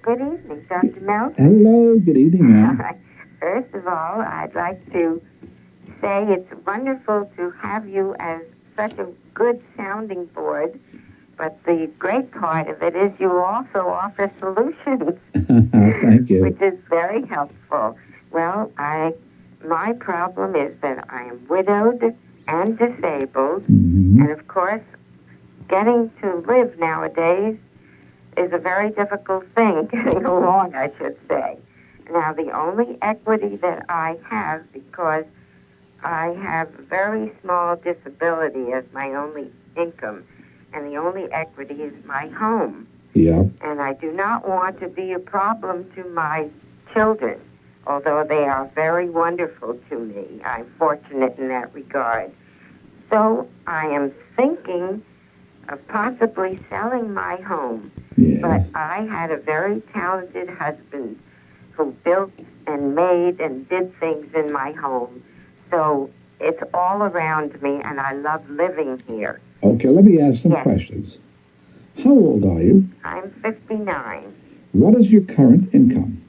Good evening, Dr. Meltzer. Hello, good evening, ma'am. First of all, I'd like to say it's wonderful to have you as such a good sounding board, but the great part of it is you also offer solutions. Thank you. Which is very helpful. Well, my problem is that I am widowed and disabled, and of course, getting to live nowadays is a very difficult thing, getting along, I should say. Now, the only equity that I have, because I have very small disability as my only income, and the only equity is my home. Yeah. And I do not want to be a problem to my children, although they are very wonderful to me. I'm fortunate in that regard. So I am thinking of possibly selling my home. Yeah. But I had a very talented husband who built and made and did things in my home. So it's all around me, and I love living here. Okay, let me ask some questions. How old are you? I'm 59. What is your current income?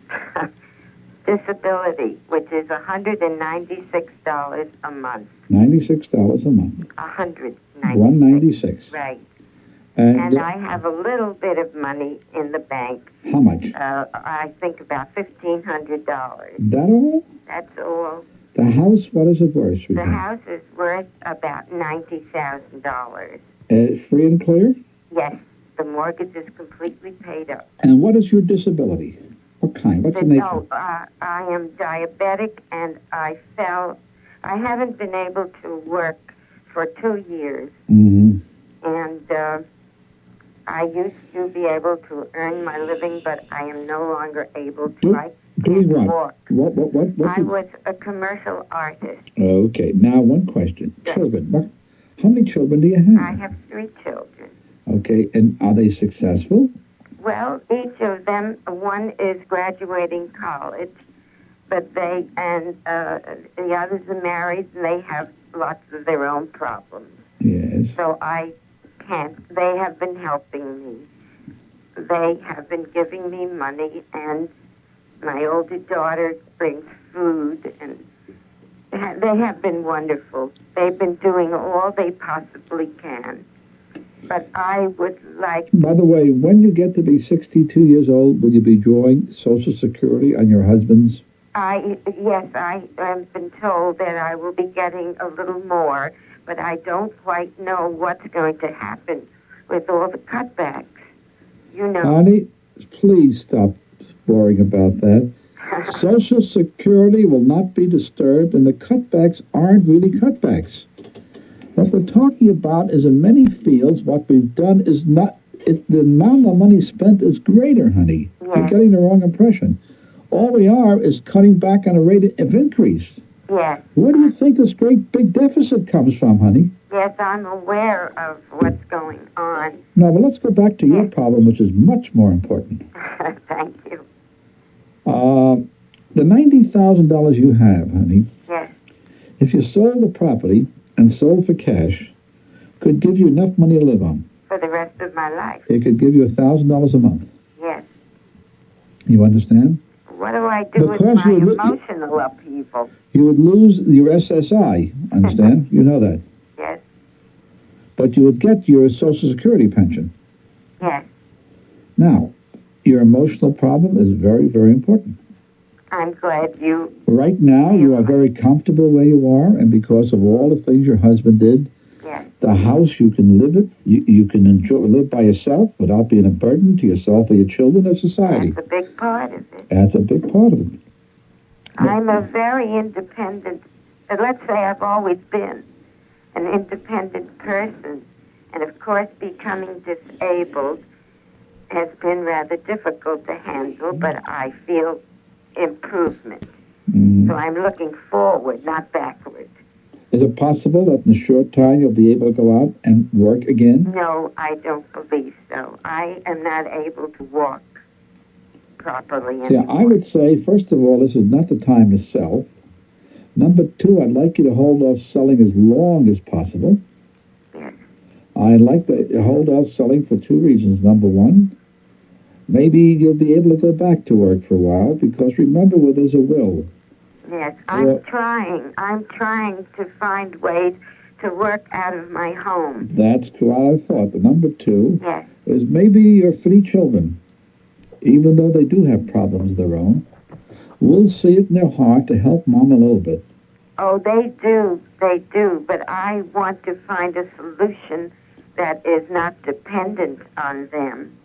Disability, which is $196 a month. $96 a month. $196. $196. Right. And I have a little bit of money in the bank. How much? I think about $1,500. That all? That's all. The house, what is it worth? The house is worth about $90,000. Free and clear? Yes. The mortgage is completely paid up. And what is your disability? What kind? What's the nature? I am diabetic, and I haven't been able to work for 2 years. Mm-hmm. And I used to be able to earn my living, but I am no longer able to. I can't walk. What? I was a commercial artist. Okay. Now, one question. Yes. Children. How many children do you have? I have 3 children. Okay. And are they successful? Well, each of them, one is graduating college, but the others are married, and they have lots of their own problems. Yes. So I can't. They have been helping me. They have been giving me money, and my older daughter brings food, and they have been wonderful. They've been doing all they possibly can. But I would like... By the way, when you get to be 62 years old, will you be drawing Social Security on your husband's? Yes, I have been told that I will be getting a little more, but I don't quite know what's going to happen with all the cutbacks. You know... Honey, please stop worrying about that. Social Security will not be disturbed, and the cutbacks aren't really cutbacks. What we're talking about is in many fields, what we've done is not... the amount of money spent is greater, honey. Yes. You're getting the wrong impression. All we are is cutting back on a rate of increase. Yes. Where do you think this great big deficit comes from, honey? Yes, I'm aware of what's going on. No, but let's go back to your problem, which is much more important. Thank you. The $90,000 you have, honey, Yes. if you sold the property and sold for cash, could give you enough money to live on. For the rest of my life. It could give you $1,000 a month. Yes. You understand? What do I do with Because my you- emotional upheaval? You would lose your SSI, understand? You know that. Yes. But you would get your Social Security pension. Yes. Now, your emotional problem is very, very important. I'm glad you... Right now, you are very comfortable where you are, and because of all the things your husband did, Yes. the house, you can live it, you can live by yourself without being a burden to yourself or your children or society. That's a big part of it. That's a big part of it. I'm a very independent... let's say I've always been an independent person. And, of course, becoming disabled has been rather difficult to handle, but I feel improvement. So I'm looking forward, not backward. Is it possible that in a short time you'll be able to go out and work again? No, I don't believe so. I am not able to walk properly anymore. Yeah, I would say, first of all, this is not the time to sell. Number two, I'd like you to hold off selling as long as possible. Yes. I'd like to hold off selling for 2 reasons. Number one, maybe you'll be able to go back to work for a while, because remember, where there's a will. Yes, I'm trying. I'm trying to find ways to work out of my home. That's what I thought. The number 2 yes. is maybe your 3 children, even though they do have problems of their own, will see it in their heart to help Mom a little bit. Oh, they do. They do. But I want to find a solution that is not dependent on them.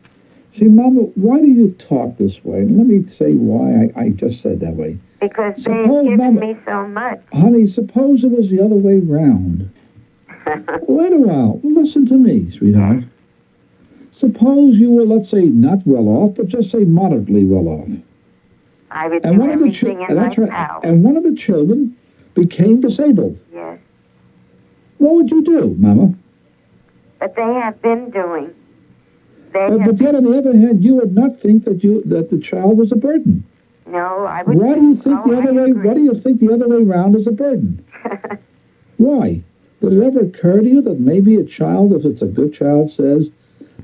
See, Mama, why do you talk this way? And let me say why I just said that way. Because they've given me so much. Honey, suppose it was the other way round. Wait a while. Listen to me, sweetheart. Suppose you were, let's say, not well off, but just say moderately well off. I would do everything in my power. And one of the children became disabled. Yes. What would you do, Mama? But they have been doing. But yet, on the other hand, you would not think that the child was a burden. No, I would. Why do you think the other way? Why do you think the other way around is a burden? Why? Did it ever occur to you that maybe a child, if it's a good child, says,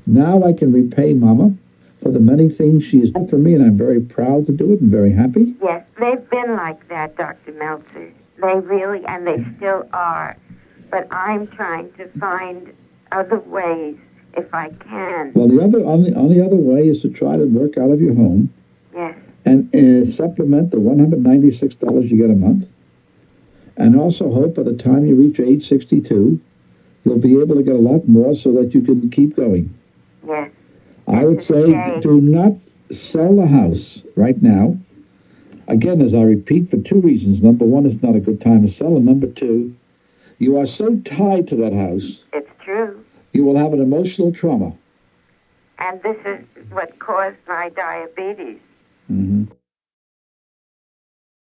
"Now I can repay Mama for the many things she has done for me, and I'm very proud to do it and very happy"? Yes, they've been like that, Dr. Meltzer. They really, and they still are. But I'm trying to find other ways, if I can. Well, the only other way is to try to work out of your home. Yes. And supplement the $196 you get a month. And also hope by the time you reach age 62, you'll be able to get a lot more so that you can keep going. Yes. I would say do not sell the house right now. Again, as I repeat, for 2 reasons. Number 1, it's not a good time to sell. And number 2, you are so tied to that house. It's true. You will have an emotional trauma. And this is what caused my diabetes. Mm-hmm.